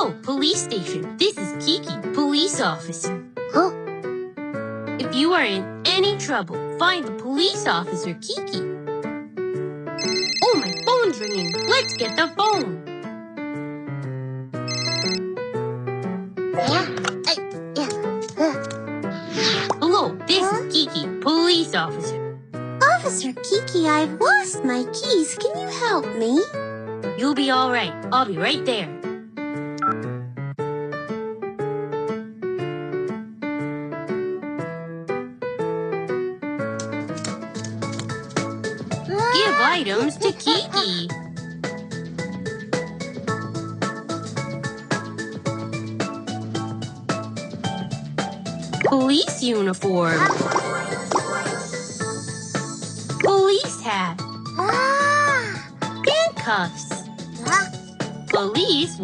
Hello, police station. This is Kiki, police officer. Huh? If you are in any trouble, find the police officer, Kiki. Oh, my phone's ringing. Let's get the phone. Hello, this is Kiki, police officer. Officer Kiki, I've lost my keys. Can you help me? You'll be all right. I'll be right there. Give items to Kiki. Police uniform. Police hat. Handcuffs. Police.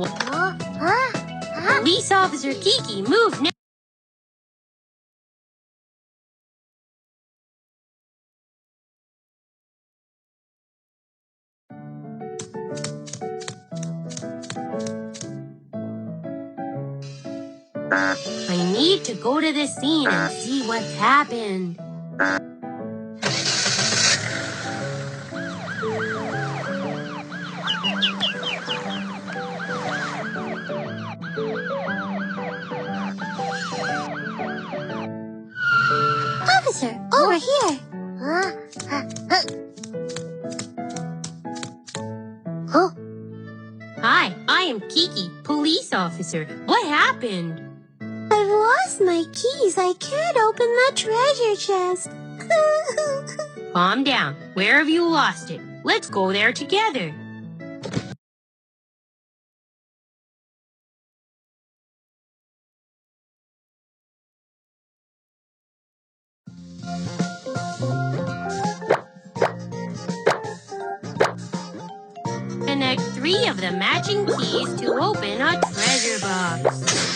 Police officer Kiki, move now. I need to go to the scene and see what's happened. Officer, over here. Huh? Hi, I am Kiki, police officer. What happened? I've lost my keys. I can't open the treasure chest. Calm down. Where have you lost it? Let's go there together. Connect 3 of the matching keys to open a treasure box.